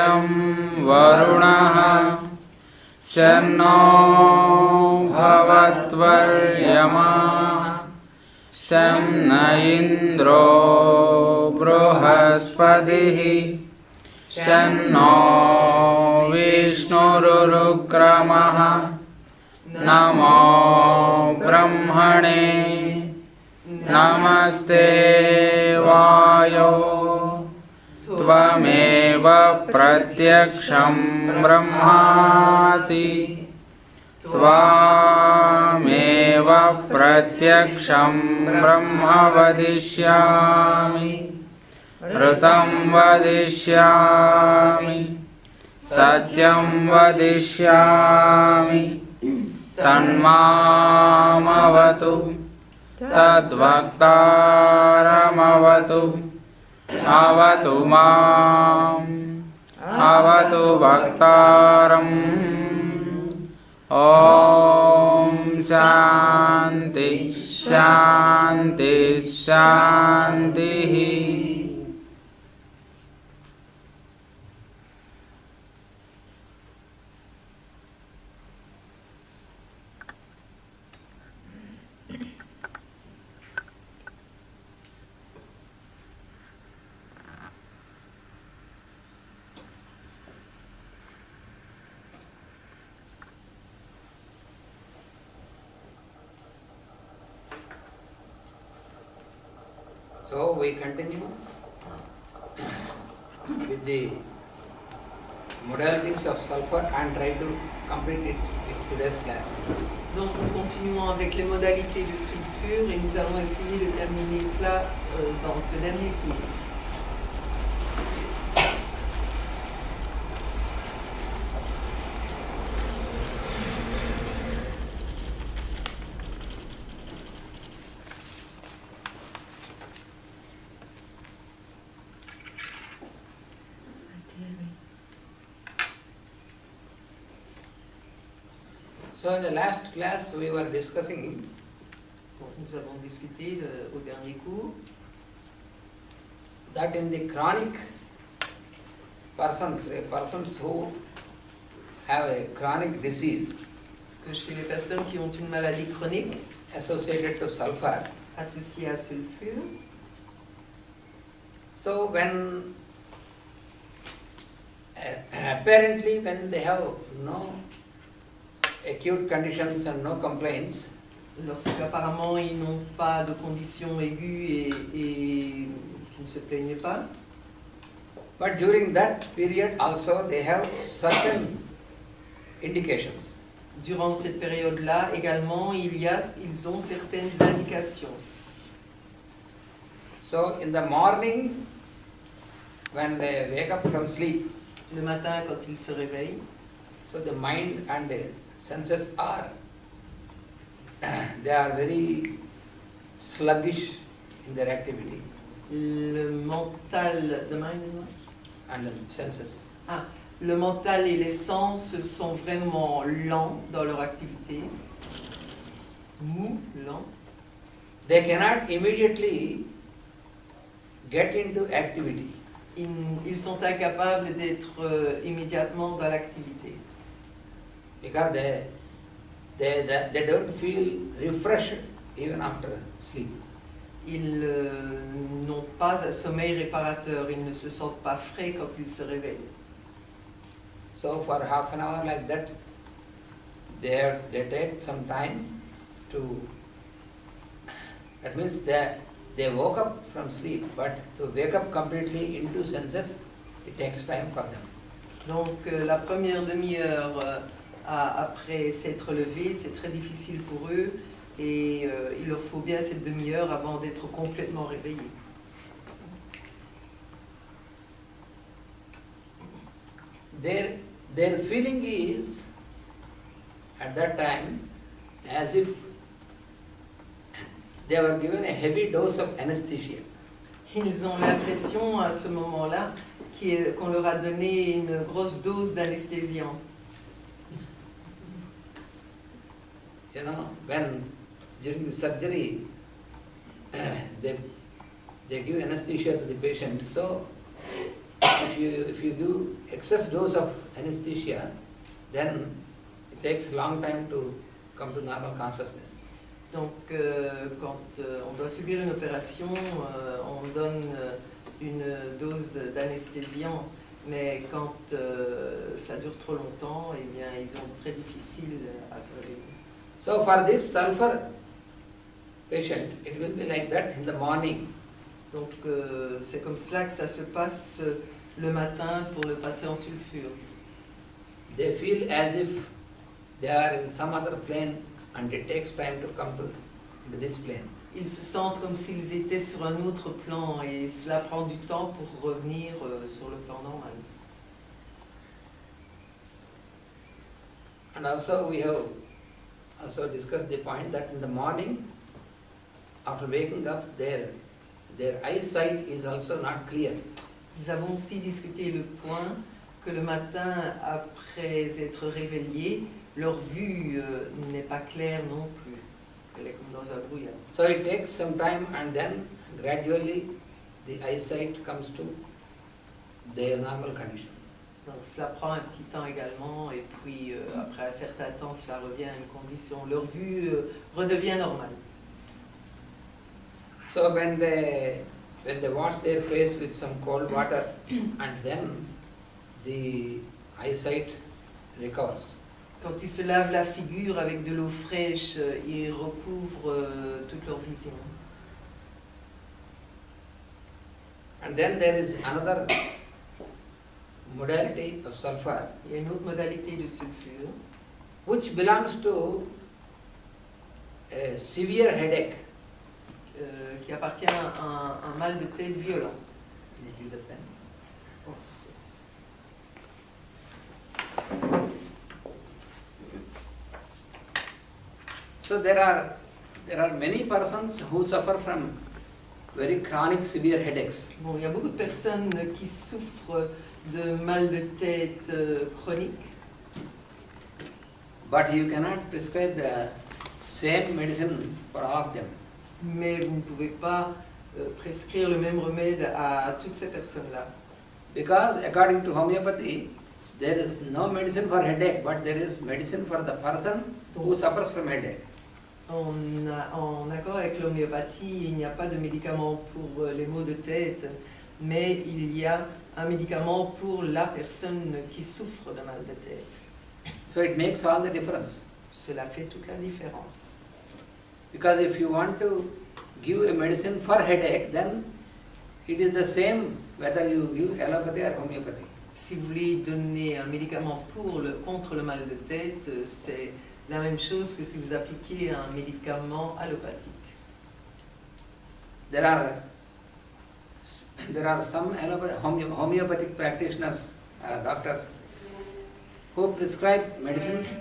शं वरुणः शन्नो भवत्वर्यमः शं न इन्द्रो बृहस्पतिः शन्नो विष्णुरुक्रमः नमो ब्रह्मणे नमस्ते वायो त्वमेव प्रत्यक्षं ब्रह्मासि त्वामेव प्रत्यक्षं ब्रह्म वदिष्यामि ऋतं वदिष्यामि सत्यं वदिष्यामि तन्मामवतु तद्वक्तारमवतु अवतु माम् अवतु वक्तारम् ॐ शान्ति शान्ति शान्तिः. So we continue with the modalities of sulfur and try to complete it in today's class. Donc nous continuons avec les modalités du sulfure et nous allons essayer de terminer cela dans ce dernier cours. So in the last class we were discussing Donc nous avons discuté au dernier cours that in the chronic persons who have a chronic disease que chez les personnes qui ont une maladie chronique associated to sulfur, associée à sulfure, so when apparently when they have no acute conditions and no complaints, lorsqu'apparemment ils n'ont pas de conditions aiguës et qu'ils ne se plaignent pas, but during that period also they have certain indications. durant cette période-là également ils ont certaines indications. So in the morning when they wake up from sleep, Le matin quand ils se réveillent, so the mind and the senses are they are very sluggish in their activity le mental, and the senses. le mental et les sens sont vraiment lents dans leur activité, mous, lents. They cannot immediately get into activity. Ils sont incapables d'être immédiatement dans l'activité. Because they don't feel refreshed even after sleep. Ils n'ont pas un sommeil réparateur, ils ne se sentent pas frais quand ils se réveillent. So for half an hour like that, they take some time to. That means they woke up from sleep, but to wake up completely into senses, it takes time for them. Donc la première demi-heure après s'être levés, c'est très difficile pour eux et il leur faut bien cette demi-heure avant d'être complètement réveillés. Their feeling is, at that time, as if they were given a heavy dose of anesthesia. Ils ont l'impression à ce moment-là qu'on leur a donné une grosse dose d'anesthésiant. You know, when during the surgery they give anesthesia to the patient, so if you give excess dose of anesthesia, then it takes a long time to come to normal consciousness. Donc, quand on doit subir une opération, on donne une dose d'anesthésiant, mais quand ça dure trop longtemps, eh bien, ils ont très difficile à se réveiller. So for this sulfur patient, it will be like that in the morning. Donc, c'est comme cela que ça se passe le matin pour le patient sulfure. They feel as if they are in some other plane and it takes time to come to this plane. Ils se sentent comme s'ils étaient sur un autre plan et cela prend du temps pour revenir sur le plan normal. And also we have also discussed the point that in the morning, after waking up, their eyesight is also not clear. Nous avons aussi discuté le point que le matin, après être réveillés, leur vue n'est pas claire non plus. Elle est comme dans un brouillard. So it takes some time and then gradually the eyesight comes to their normal condition. Donc cela prend un petit temps également et puis après un certain temps, cela revient à une condition. Leur vue redevient normale. So when they wash their face with some cold water and then the eyesight recovers. Quand ils se lavent la figure avec de l'eau fraîche, ils recouvrent toute leur vision. And then there is another modality of sulfur Il y a une autre modalité de sulfure which belongs to a severe headache. Qui appartient à un mal de tête violent. Can you give the pen? Oh, yes. So there are many persons who suffer from very chronic severe headaches. Bon, il y a beaucoup de personnes qui souffrent de mal de tête chronique, But you cannot prescribe the same medicine for all of them. mais vous ne pouvez pas prescrire le même remède à toutes ces personnes-là. Because according to homeopathy, there is no medicine for headache, but there is medicine for the person who suffers from headache. En accord avec l'homéopathie, il n'y a pas de médicament pour les maux de tête, mais il y a un médicament pour la personne qui souffre de mal de tête. So it makes all the difference. Cela fait toute la différence. Because if you want to give a medicine for headache, then it is the same whether you give allopathy or homeopathy. Si vous voulez donner un médicament contre le mal de tête, c'est la même chose que si vous appliquiez un médicament allopathique. There are some homeopathic practitioners, doctors, who prescribe medicines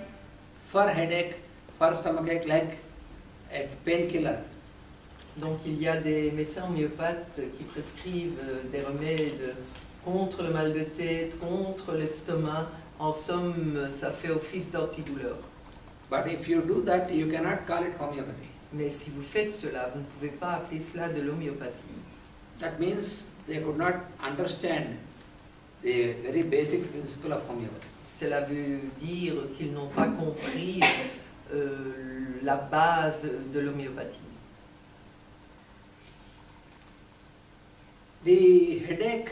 for headache, for stomachache, like a painkiller. Donc il y a des médecins homéopathes qui prescrivent des remèdes contre le mal de tête, contre l'estomac. En somme, ça fait office d'antidouleur. But if you do that, you cannot call it homeopathy. Mais si vous faites cela, vous ne pouvez pas appeler cela de l'homéopathie. That means they could not understand the very basic principle of homeopathy. Cela veut dire qu'ils n'ont pas compris la base de l'homéopathie. The headache,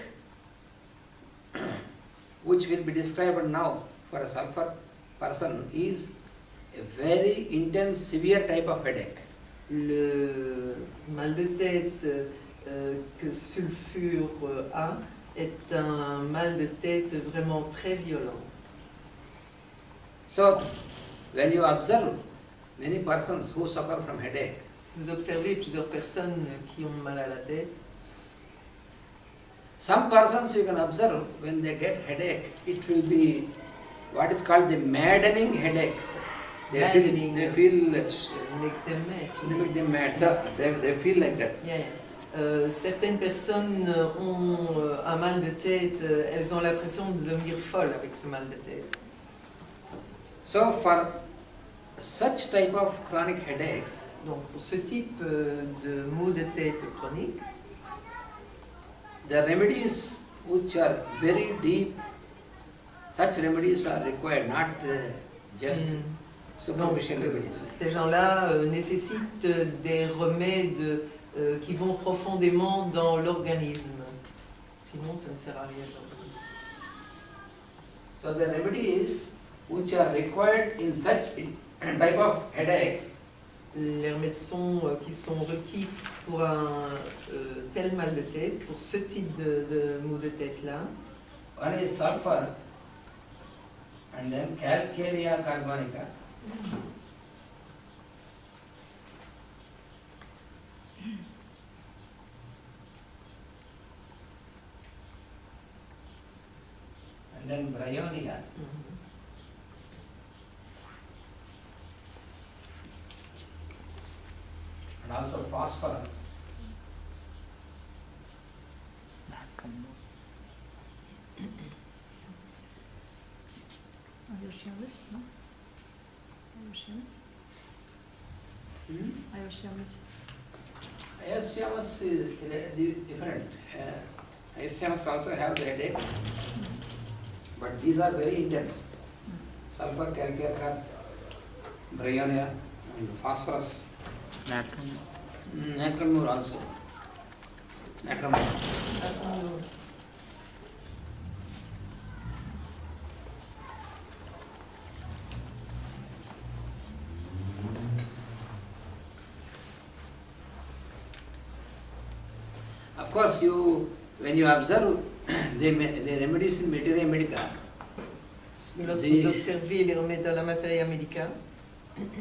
which will be described now for a sulfur person, is a very intense, severe type of headache. Le mal de tête que sulfure a est un mal de tête vraiment très violent. So, when you observe many persons who suffer from headache, Si vous observez plusieurs personnes qui ont mal à la tête, some persons you can observe when they get headache, it will be what is called the maddening headache. They feel make them mad. they make them mad. So they feel like that. Yeah, yeah. Certaines personnes ont un mal de tête, elles ont l'impression de devenir folles avec ce mal de tête. So for such type of chronic headaches, Donc pour ce type de maux de tête chronique, the remedies which are very deep, such remedies are required, not just superficial remedies. Ces gens-là nécessitent des remèdes qui vont profondément dans l'organisme. Sinon, ça ne sert à rien. So the remedies which are required in such type of headaches, les remèdes qui sont requis pour un tel mal de tête, pour ce type de maux de tête-là. one is sulfur and then calcarea carbonica. And then bryonia. And also phosphorus. Ayasyamas is different. Ayasyamas also have the headache, but these are very intense. Sulfur, calcarea, bryonia, and phosphorus. Natrum also. Natrum. Of course, when you observe the remedies in Materia Medica, lorsque vous observez les remèdes dans la Materia Medica,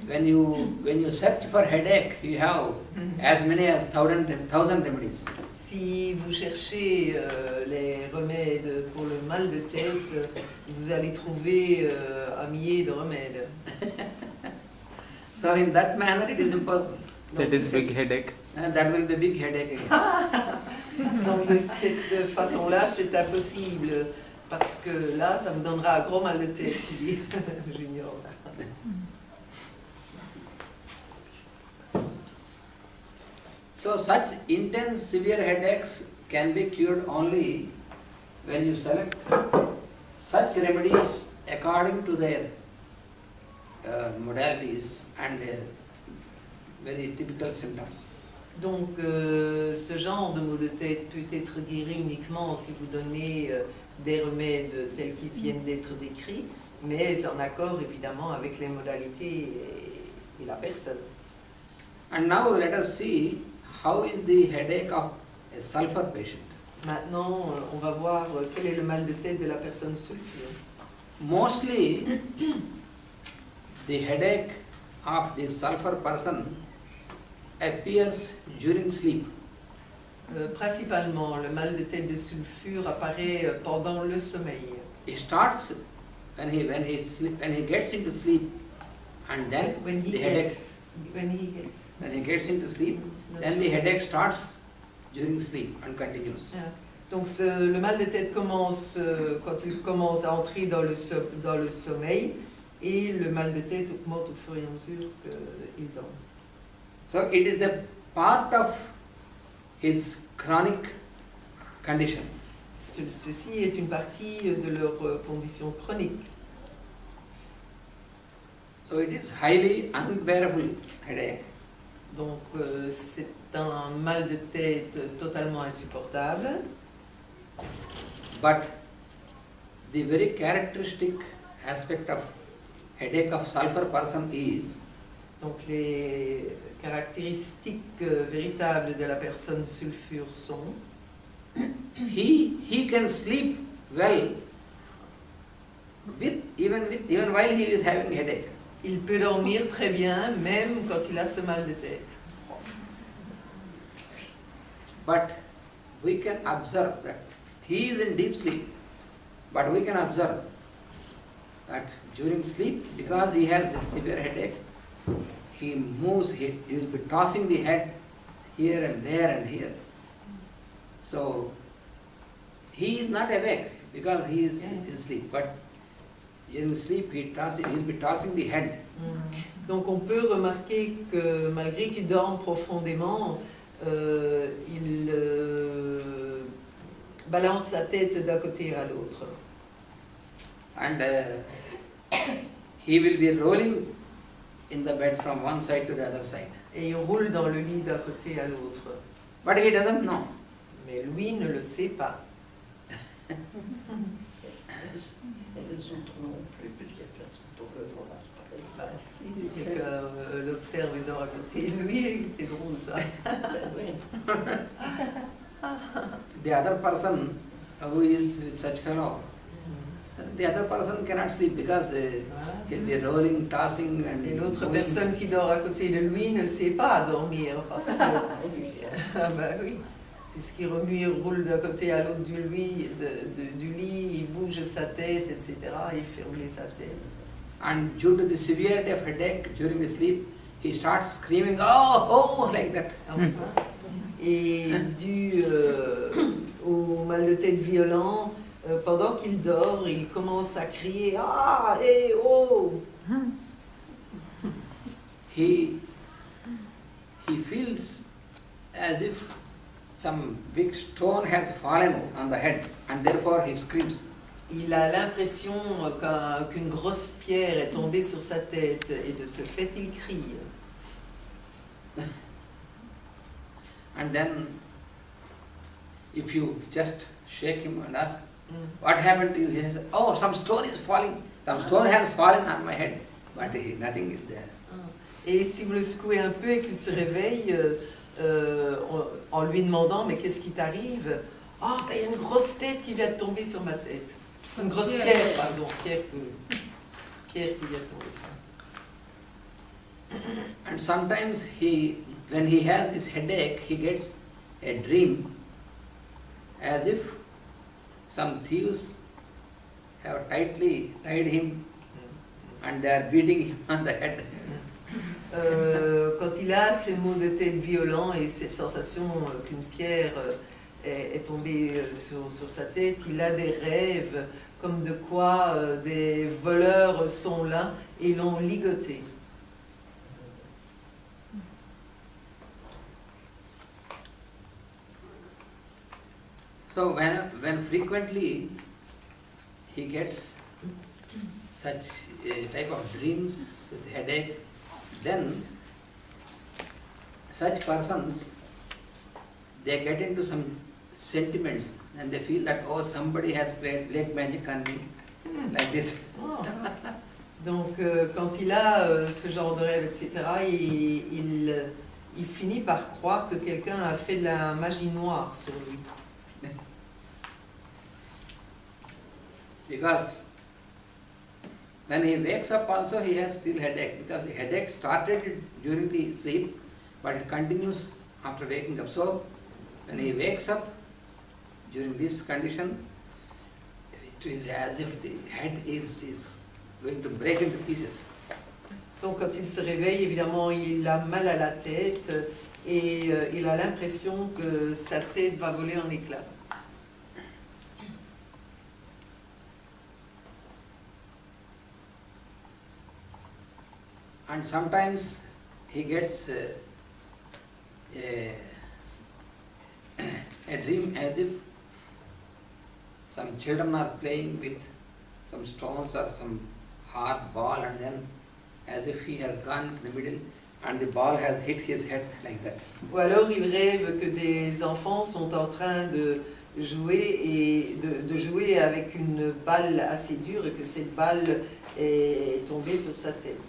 when you search for headache, you have as many as 1,000 remedies. Si vous cherchez les remèdes pour le mal de tête, vous allez trouver un millier de remèdes. So in that manner, it is impossible. That is big headache. That will be a big headache again. Donc de cette façon-là, c'est impossible, parce que là, ça vous donnera un gros mal de tête, dit Junior. So such intense, severe headaches can be cured only when you select such remedies according to their modalities and their very typical symptoms. Donc ce genre de maux de tête peut être guéri uniquement si vous donnez des remèdes tels qu'ils viennent d'être décrits, mais en accord évidemment avec les modalités et la personne. And now let us see how is the headache of a sulfur patient. Maintenant, on va voir quel est le mal de tête de la personne sulfure. Mostly, the headache of the sulfur person appears during sleep. Principalement, le mal de tête de sulfure apparaît pendant le sommeil. It starts when he gets into sleep, and then When he gets into sleep, then the headache starts during sleep and continues. Donc le mal de tête commence quand il commence à entrer dans le sommeil, et le mal de tête augmente au fur et à mesure qu'il dort. So it is a part of his chronic condition. Ceci est une partie de leur condition chronique. So it is highly unbearable headache. Donc c'est un mal de tête totalement insupportable. But the very characteristic aspect of headache of sulfur person is Donc les caractéristiques véritables de la personne sulfure sont he can sleep well even while he is having headache. il peut dormir très bien même quand il a ce mal de tête. But we can observe that he is in deep sleep, but we can observe that during sleep, because he has this severe headache, he moves, he will be tossing the head here and there and here. So he is not awake because he is in sleep, but during sleep he will be tossing the head. Donc on peut remarquer que malgré qu'il dorme profondément, il balance sa tête d'un côté à l'autre. And he will be rolling in the bed from one side to the other side. Et il roule dans le lit d'un côté à l'autre. But he doesn't know. Mais lui ne le sait pas. Et les autres non plus, puisqu'il y a personne qui voilà, c'est pareil. Bah, si quelqu'un l'observe et dort à côté de lui, c'est drôle ça. The other person who is with such fellow, the other person cannot sleep because he'll be rolling, tossing and Et l'autre moving. personne qui dort à côté de lui ne sait pas dormir parce que ah bah oui, puisqu'il remue, il roule d'un côté à l'autre du lit, il bouge sa tête, etc. Il fait rouler sa tête. And due to the severity of headache during the sleep, he starts screaming, oh, oh, like that. Et dû au mal de tête violent, pendant qu'il dort, il commence à crier ah, eh, oh. He feels as if some big stone has fallen on the head, and therefore he screams. Il a l'impression qu'une grosse pierre est tombée sur sa tête et de ce fait il crie. And then, if you just shake him and ask, what happened to you? He says, oh, some stone is falling. Some stone has fallen on my head, but nothing is there. Et si vous le secouez un peu et qu'il se réveille en lui demandant mais qu'est-ce qui t'arrive? Ah, ben, il y a une grosse tête qui vient de tomber sur ma tête. Une grosse pierre, pardon, pierre qui vient de tomber sur. And sometimes when he has this headache, he gets a dream as if some thieves have tightly tied him and they are beating him on the head. Quand il a ces maux de tête violents et cette sensation qu'une pierre est tombée sur sa tête, il a des rêves comme de quoi des voleurs sont là et l'ont ligoté. So when frequently he gets such a type of dreams, with headache, then such persons, they get into some sentiments and they feel that, oh, somebody has played black magic on me, like this. Oh. Donc quand il a ce genre de rêve, etc., il finit par croire que quelqu'un a fait de la magie noire sur lui. Because when he wakes up also he has still headache, because the headache started during the sleep but it continues after waking up. So when he wakes up during this condition, it is as if the head is going to break into pieces. Donc quand il se réveille, évidemment, il a mal à la tête et il a l'impression que sa tête va voler en éclats. And sometimes he gets a dream as if some children are playing with some stones or some hard ball, and then as if he has gone to the middle and the ball has hit his head, like that. Ou alors il rêve que des enfants sont en train de jouer et de jouer avec une balle assez dure et que cette balle est tombée sur sa tête.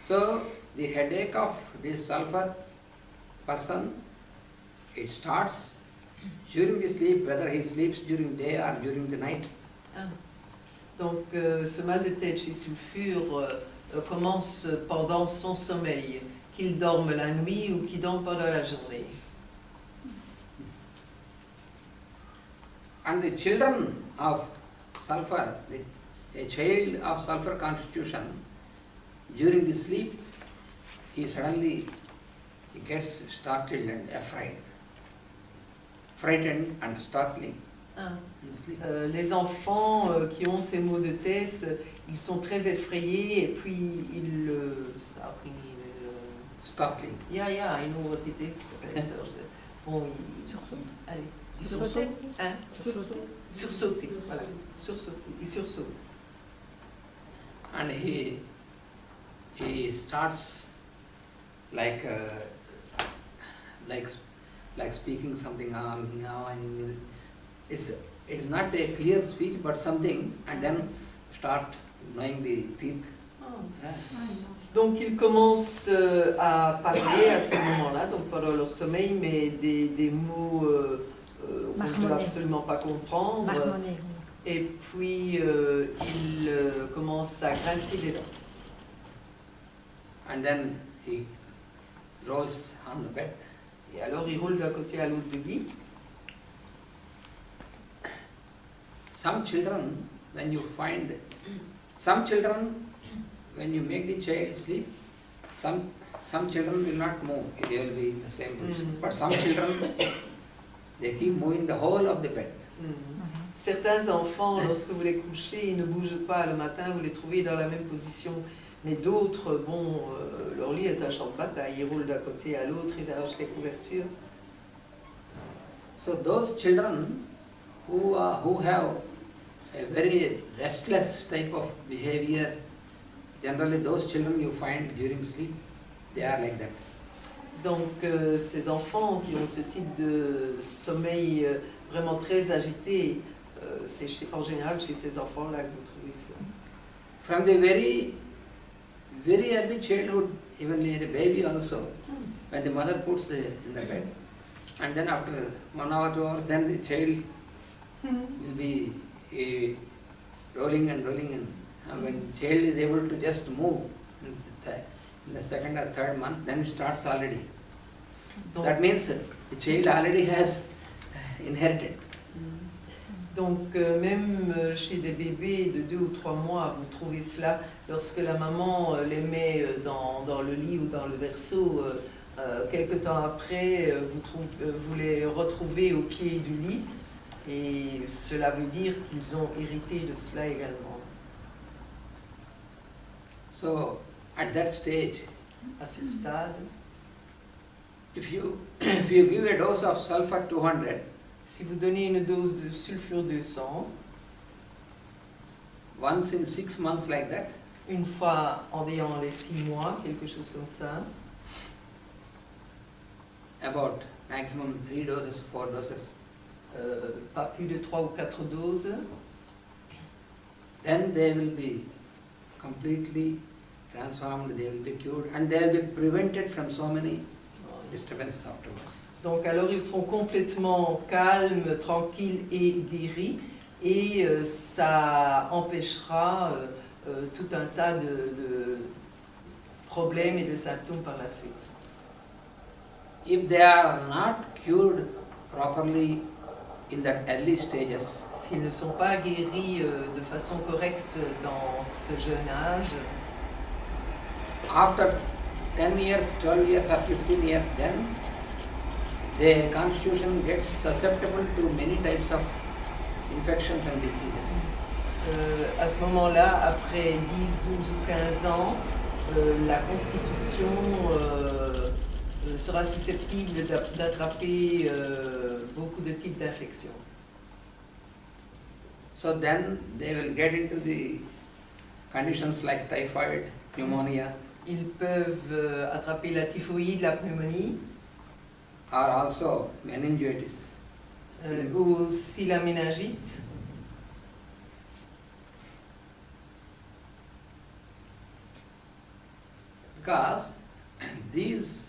So the headache of this sulfur person, it starts during the sleep, whether he sleeps during day or during the night. Donc ce mal de tête chez sulfure commence pendant son sommeil, qu'il dorme la nuit ou qu'il dorme pendant la journée. And the children of sulfur, a child of sulfur constitution, during the sleep, he gets startled and afraid, frightened and startling. In sleep. Les enfants qui ont ces maux de tête, ils sont très effrayés et puis ils startling. Yeah, I know what it is, professeur. Bon, allez. Sursauter. Hein? Sursauter, voilà. Sursauter. Il sursaute. And he starts like speaking something now, and it's not a clear speech but something, and then start knowing the teeth. Yeah. Donc ils commencent à parler à ce moment-là, donc pendant leur sommeil, mais des mots qu'on ne peut absolument pas comprendre. Marmonner. Et puis ils commencent à grincer des dents. And then he rolls on the bed. Et alors il roule d'un côté à l'autre du lit. Some children, when you make the child sleep, some children will not move, they will be in the same position. But some children, they keep moving the whole of the bed. Certains enfants, lorsque vous les couchez, ils ne bougent pas. Le matin, vous les trouvez dans la même position. Mais d'autres, bon, leur lit est un champ de bataille. Ils roulent d'un côté à l'autre, ils arrachent les couvertures. So those children who have a very restless type of behavior, generally those children you find during sleep, they are like that. Donc ces enfants qui ont ce type de sommeil vraiment très agité, c'est en général chez ces enfants-là que vous trouvez ça. From the very early childhood, even in a baby also, when the mother puts in the bed, and then after 1 hour, 2 hours, then the child will be rolling and rolling, and when the child is able to just move in the second or third month, then it starts already. Donc, that means the child already has inherited. Donc même chez des bébés de 2 ou 3 mois, vous trouvez cela lorsque la maman les met dans le lit ou dans le berceau. Quelque temps après, vous les retrouvez au pied du lit, et cela veut dire qu'ils ont hérité de cela également. So at that stage, À ce stade, if you give a dose of sulfur 200, si vous donnez une dose de sulfure 200, once in 6 months like that, une fois en ayant les 6 mois, quelque chose comme ça, about maximum 3 doses, 4 doses, pas plus de 3 ou 4 doses, then they will be completely transformed, they will be cured, and they will be prevented from so many disturbances afterwards. donc alors ils seront complètement calmes, tranquilles et guéris, et ça empêchera tout un tas de problèmes et de symptômes par la suite. If they are not cured properly in that early stages, S'ils ne sont pas guéris de façon correcte dans ce jeune âge, after 10 years, 12 years or 15 years, then their constitution gets susceptible to many types of infections and diseases. à ce moment-là, après 10, 12 ou 15 ans, la constitution sera susceptible d'attraper beaucoup de types d'infections. So then they will get into the conditions like typhoid, pneumonia, Ils peuvent attraper la typhoïde, la pneumonie, or also meningitis. ou aussi la méningite. Because these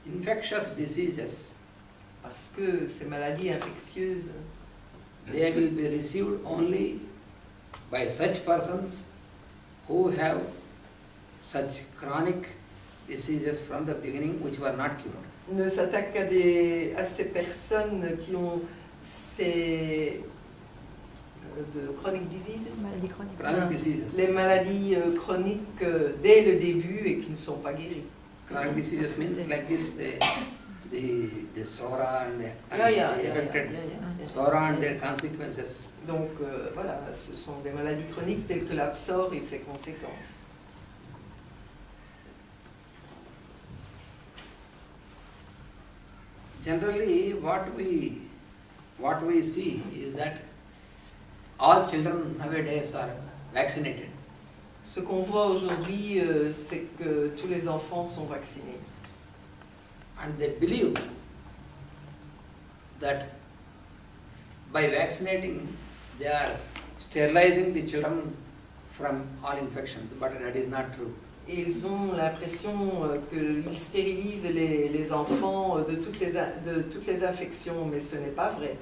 infectious diseases, Parce que ces maladies infectieuses, they will be received only by such persons who have such chronic diseases from the beginning which were not cured. ne s'attaquent qu'à ces personnes qui ont ces de chronic diseases, Maladie chronique. Chronic diseases. les maladies chroniques dès le début et qui ne sont pas guéries. Chronic diseases means like this, the SORA and the affected SORA and their consequences. Donc voilà, ce sont des maladies chroniques telles que l'absor et ses conséquences. generally what we see is that all children nowadays are vaccinated. Ce qu'on voit aujourd'hui, c'est que tous les enfants sont vaccinés. And they believe that by vaccinating they are sterilizing the children from all infections, but that is not true. Et ils ont l'impression qu'ils stérilisent les enfants de toutes les infections, mais ce n'est pas vrai.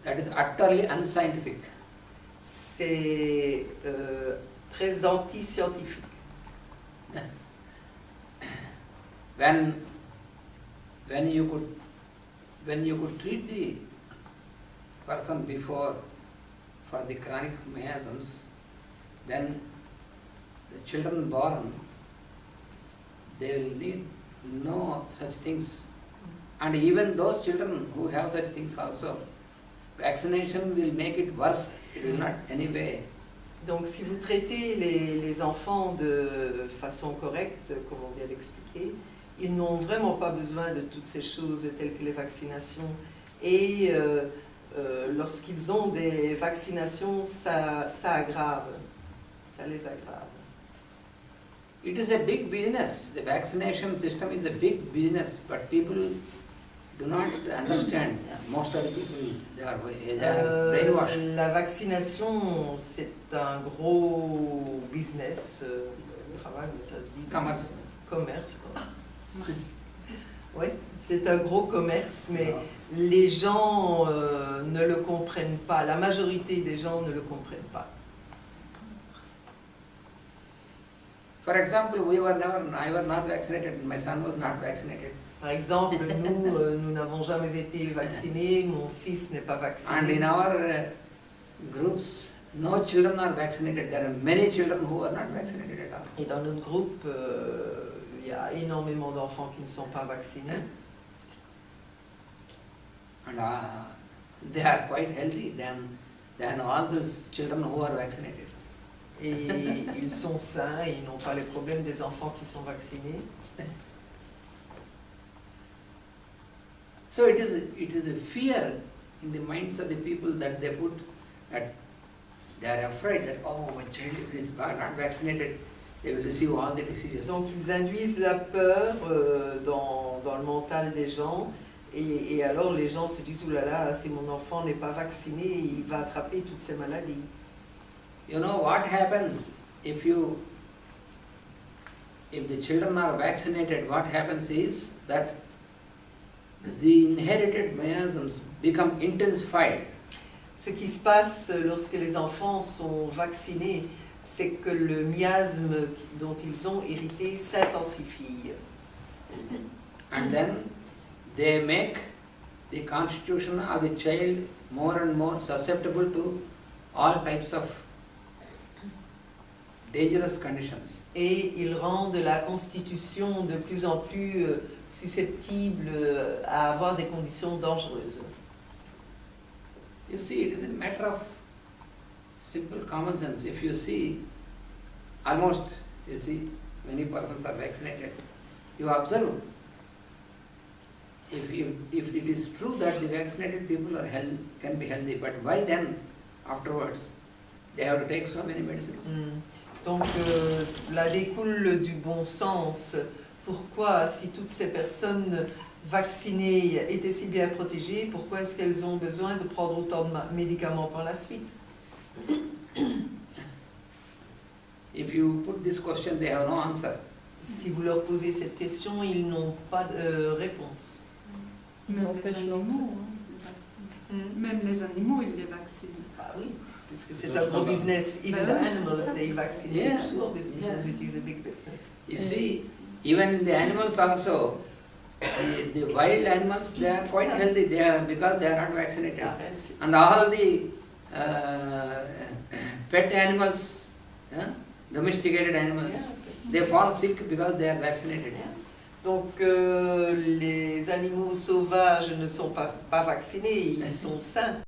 That is utterly unscientific. C'est très anti-scientifique. When you could treat the person before for the chronic miasms, then the children born, they will need no such things. And even those children who have such things also, vaccination will make it worse. It will not anyway. Donc si vous traitez les enfants de façon correcte, comme on vient d'expliquer, ils n'ont vraiment pas besoin de toutes ces choses telles que les vaccinations. Et lorsqu'ils ont des vaccinations, ça aggrave, ça les aggrave. It is a big business. The vaccination system is a big business, but people do not understand. Most of the people, they are brainwashed. La vaccination, c'est un gros business, travail, mais ça se dit. Commerce. Commerce, quoi. Oui, c'est un gros commerce, mais les gens ne le comprennent pas. La majorité des gens ne le comprennent pas. For example, I was not vaccinated. My son was not vaccinated. Par exemple, nous n'avons jamais été vaccinés, mon fils n'est pas And vacciné. in our groups, no children are vaccinated. There are many children who are not vaccinated at all. Et dans notre groupe, il y a énormément d'enfants qui ne sont pas vaccinés. And they are quite healthy than all those children who are vaccinated. Et ils sont sains, ils n'ont pas les problèmes des enfants qui sont vaccinés. So it is a fear in the minds of the people that they put, that they are afraid that, oh, my child, if he is not vaccinated, they will receive all the diseases. Donc ils induisent la peur dans le mental des gens. Et alors les gens se disent, oulala, si mon enfant n'est pas vacciné, il va attraper toutes ces maladies. You know what happens if the children are vaccinated, what happens is that the inherited miasms become intensified. Ce qui se passe lorsque les enfants sont vaccinés, c'est que le miasme dont ils ont hérité s'intensifie. And then they make the constitution of the child more and more susceptible to all types of dangerous conditions. Et ils rendent la constitution de plus en plus susceptible à avoir des conditions dangereuses. You see, it is a matter of simple common sense. If you see, many persons are vaccinated. You observe, if it is true that the vaccinated people can be healthy, but why then, afterwards, they have to take so many medicines? Donc cela découle du bon sens. Pourquoi, si toutes ces personnes vaccinées étaient si bien protégées, pourquoi est-ce qu'elles ont besoin de prendre autant de médicaments par la suite? If you put this question, they have no answer. Si vous leur posez cette question, ils n'ont pas de réponse. Même les animaux, les vaccinent. Même les animaux, ils les vaccinent. Ah oui, puisque c'est un gros business. Even the animals, they vaccinate because it is a big business. You see, even in the animals also, the wild animals, they are quite healthy because they are not vaccinated. And all the pet animals, domesticated animals, they fall sick because they are vaccinated. Donc les animaux sauvages ne sont pas vaccinés, ils sont sains.